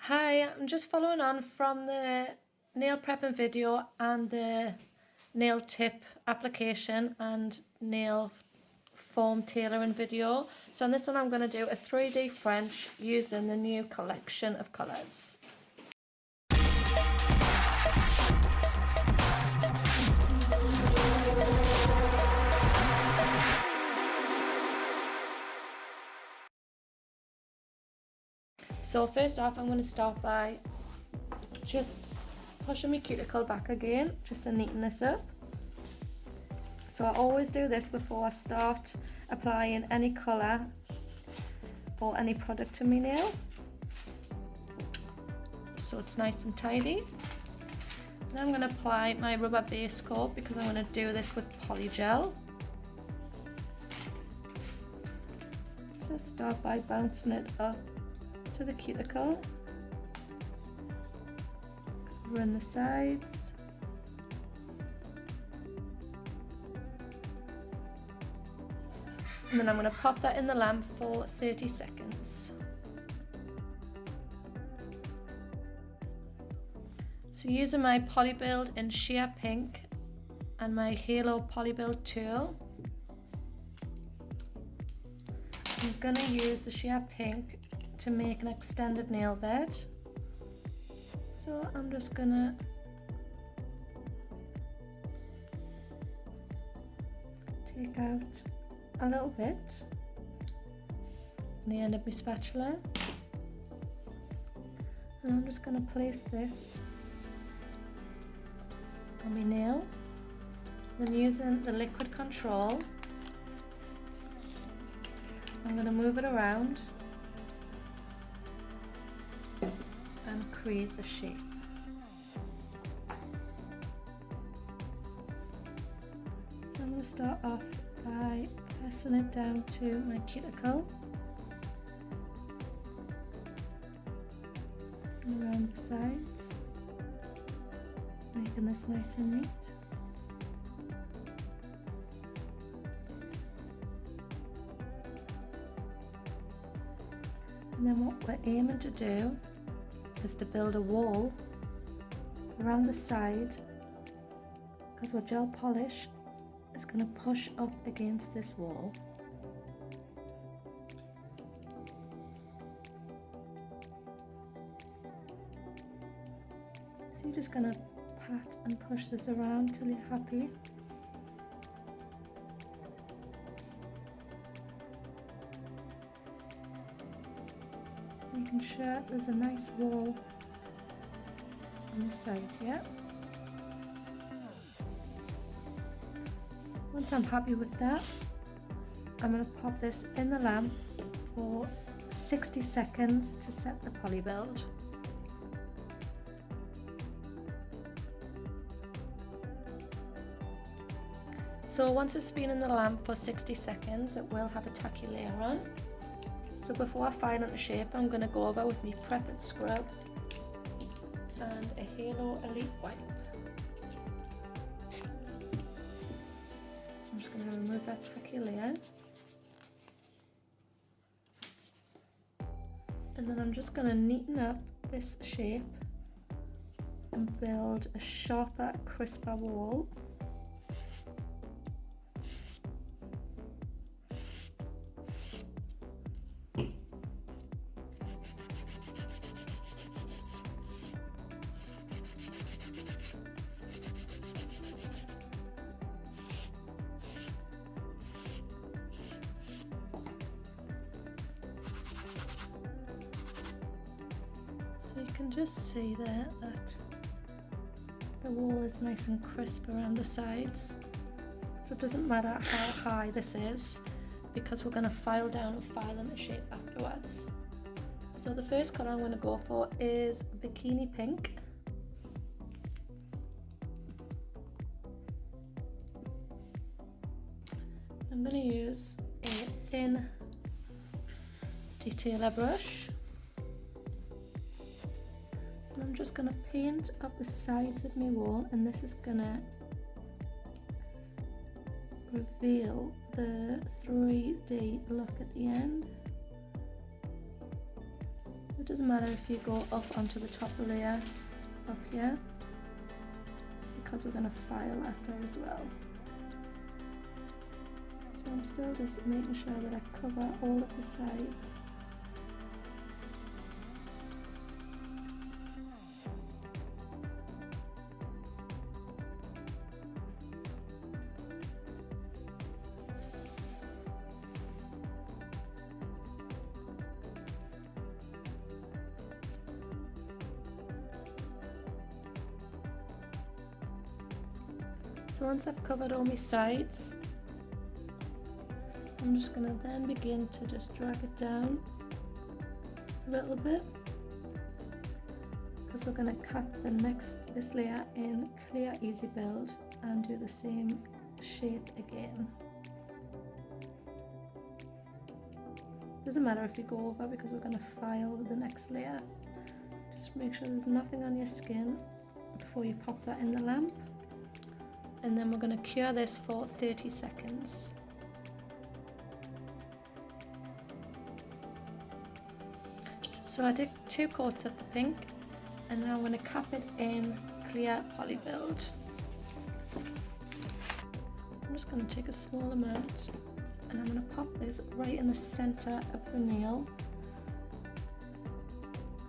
Hi, I'm just following on from the nail prepping video and the nail tip application and nail foam tailoring video. So on this one I'm going to do a 3D French using the new collection of colours. So first off, I'm going to start by just pushing my cuticle back again, just to neaten this up. So I always do this before I start applying any colour or any product to my nail, so it's nice and tidy. Then I'm going to apply my rubber base coat because I'm going to do this with polygel. Just start by bouncing it up to the cuticle, covering the sides. And then I'm going to pop that in the lamp for 30 seconds. So using my Polybuild in sheer pink and my Halo Polybuild tool, I'm going to use the sheer pink to make an extended nail bed. So I'm just going to take out a little bit on the end of my spatula, and I'm just going to place this on my nail. Then using the liquid control, I'm going to move it around and create the shape. So I'm going to start off by pressing it down to my cuticle and around the sides, making this nice and neat. And then what we're aiming to do is to build a wall around the side, because we're gel polished. It's going to push up against this wall. So you're just going to pat and push this around till you're happy. Making sure there's a nice wall on the side here. Once I'm happy with that, I'm going to pop this in the lamp for 60 seconds to set the Polybuild. So once it's been in the lamp for 60 seconds, it will have a tacky layer on. So before I file into shape, I'm going to go over with my Prep and Scrub and a Halo Elite Wipe. I'm just going to remove that tacky layer, and then I'm just going to neaten up this shape and build a sharper, crisper wall. So you can just see there that the wall is nice and crisp around the sides. So it doesn't matter how high this is, because we're going to file down and file into shape afterwards. So the first colour I'm going to go for is Bikini Pink. I'm going to use a thin detailer brush. I'm just going to paint up the sides of my wall, and this is going to reveal the 3D look at the end. It doesn't matter if you go up onto the top layer up here, because we're going to file after as well. So I'm still just making sure that I cover all of the sides. So once I've covered all my sides, I'm just going to then begin to just drag it down a little bit, because we're going to cap this layer in clear easy build and do the same shape again. Doesn't matter if you go over, because we're going to file the next layer. Just make sure there's nothing on your skin before you pop that in the lamp. And then we're going to cure this for 30 seconds. So I did 2 coats of the pink, and now I'm going to cap it in clear poly build. I'm just going to take a small amount, and I'm going to pop this right in the center of the nail.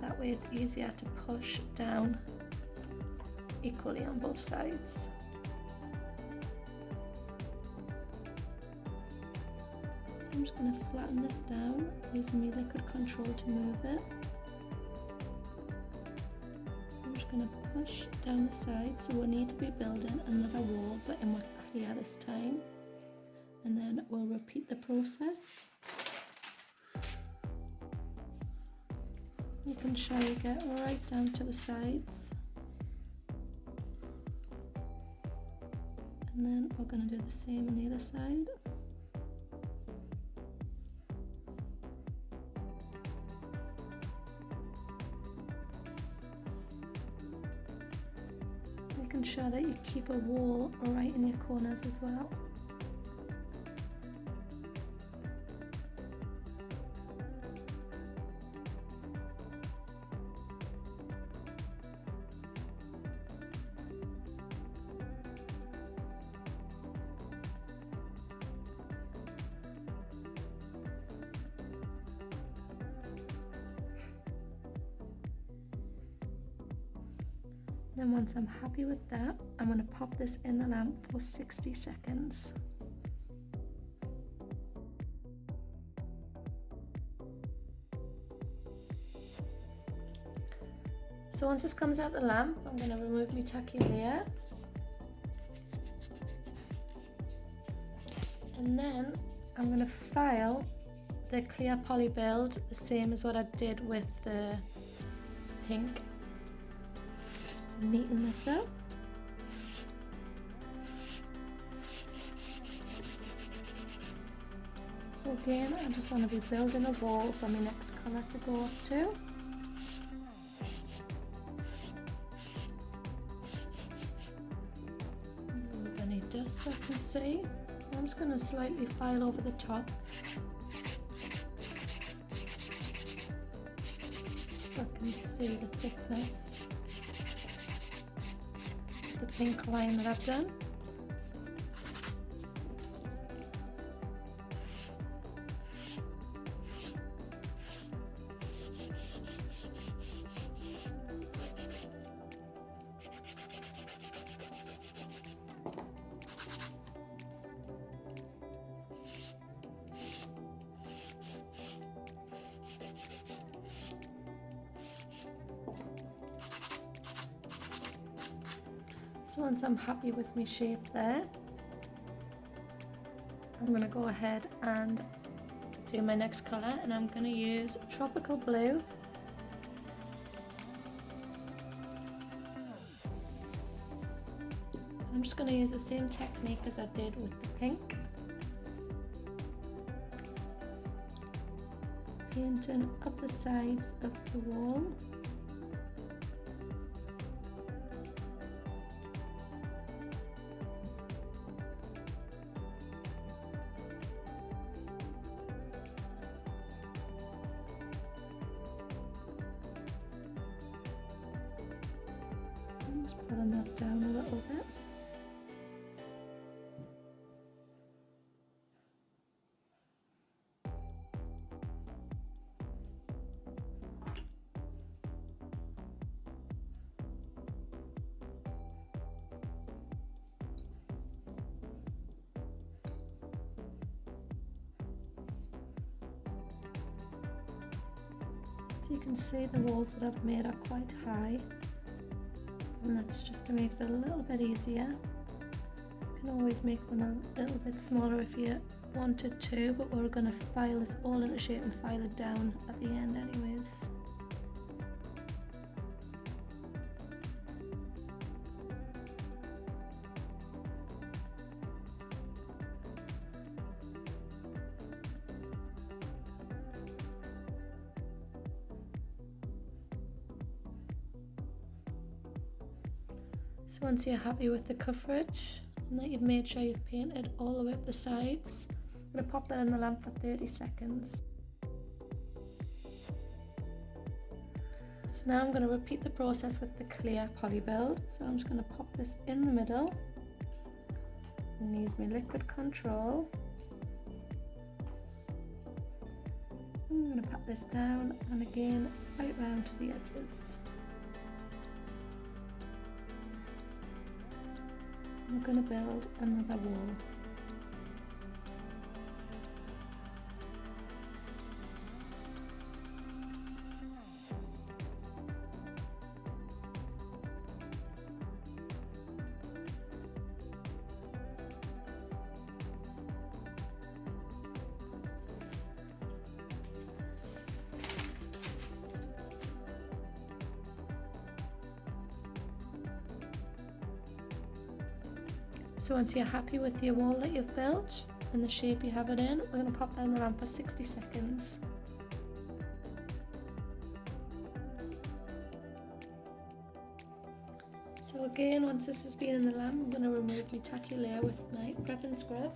That way it's easier to push down equally on both sides. I'm just going to flatten this down using my liquid control to move it. I'm just going to push down the side, so we'll need to be building another wall, but in more clear this time. And then we'll repeat the process. Making sure you get right down to the sides. And then we're going to do the same on the other side. Making sure that you keep a wall right in your corners as well. Then once I'm happy with that, I'm going to pop this in the lamp for 60 seconds. So once this comes out the lamp, I'm going to remove my tacky layer. And then I'm going to file the clear poly build the same as what I did with the pink. Neaten this up. So again, I just want to be building a wall for my next colour to go up to. Remove any dust so I can see. I'm just going to slightly file over the top, so I can see the thickness. The pink line that I've done. So once I'm happy with my shape there, I'm going to go ahead and do my next colour, and I'm going to use Tropical Blue. I'm just going to use the same technique as I did with the pink. Painting up the sides of the wall. pulling that down a little bit. So you can see the walls that I've made are quite high, and that's just to make it a little bit easier. You can always make them a little bit smaller if you wanted to, but we're going to file this all into shape and file it down at the end anyways. So once you're happy with the coverage and that you've made sure you've painted all the way up the sides, I'm going to pop that in the lamp for 30 seconds. So now I'm going to repeat the process with the clear poly build. So I'm just going to pop this in the middle and use my liquid control. I'm going to pat this down and again right round to the edges. I'm going to build another wall. So once you're happy with your wall that you've built and the shape you have it in, we're going to pop that in the lamp for 60 seconds. So again, once this has been in the lamp, I'm going to remove my tacky layer with my prep and scrub.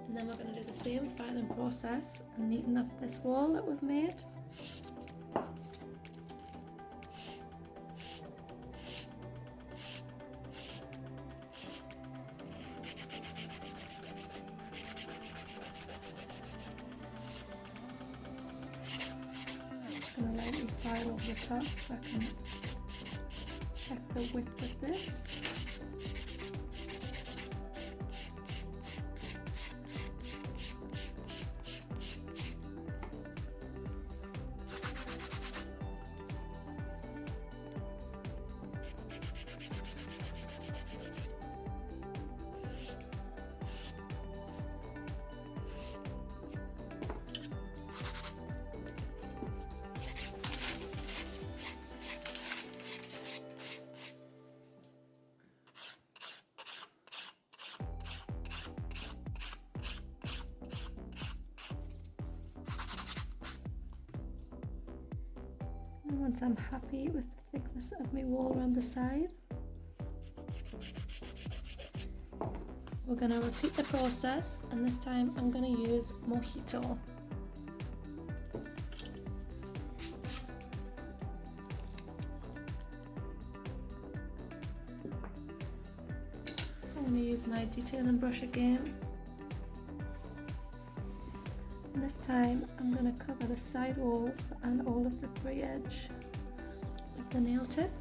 And then we're going to do the same filing process and neaten up this wall that we've made. I'm going to lightly file over the top so I can check the width of this. And once I'm happy with the thickness of my wall around the side, we're going to repeat the process, and this time I'm going to use Mojito. So I'm going to use my detailing brush again. And this time I'm going to cover the side walls and all of the free edge of the nail tip.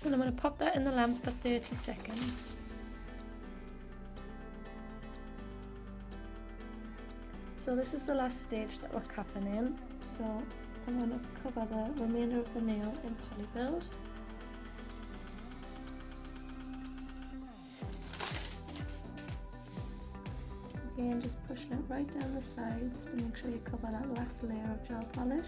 And I'm going to pop that in the lamp for 30 seconds. So this is the last stage that we're capping in. So I'm going to cover the remainder of the nail in poly build. again, just pushing it right down the sides to make sure you cover that last layer of gel polish.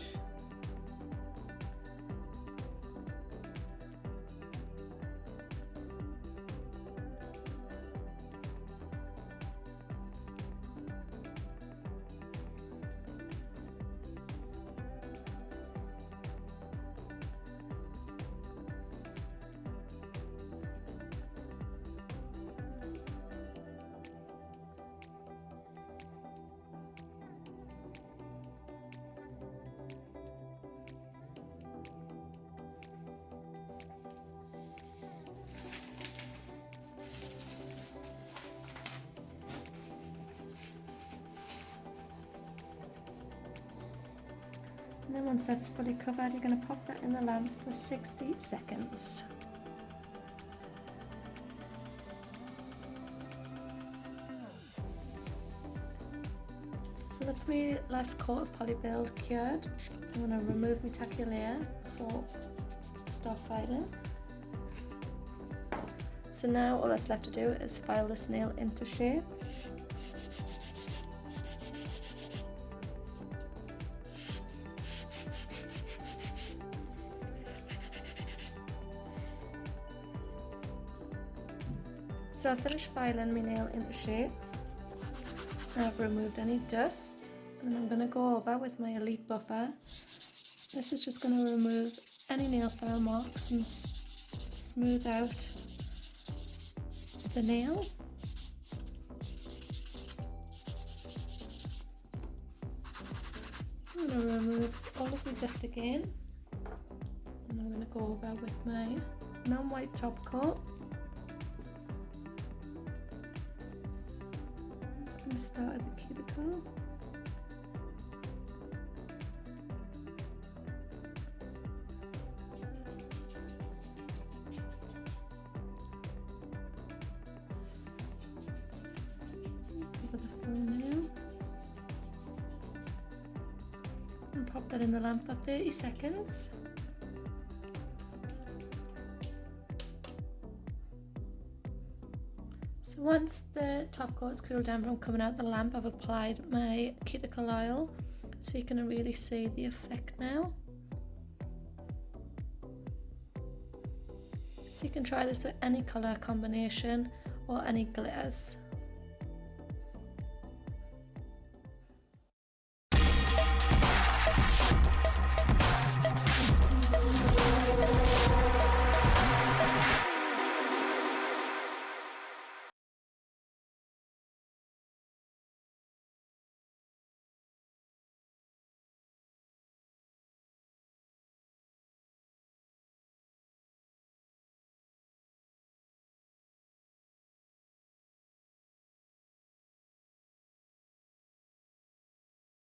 And then once that's fully covered, you're going to pop that in the lamp for 60 seconds. So that's my last coat of polybuild cured. I'm going to remove my tacky layer before I start filing. So now all that's left to do is file this nail into shape. So I've finished filing my nail into shape. I've removed any dust, and I'm going to go over with my Elite Buffer. This is just going to remove any nail file marks and smooth out the nail. I'm going to remove all of the dust again, and I'm going to go over with my non-white top coat. I'm just going to start at the cuticle. Over the full nail. And pop that in the lamp for 30 seconds. So once the top coat has cooled down from coming out the lamp, I've applied my cuticle oil, so you can really see the effect now. So you can try this with any colour combination or any glitters.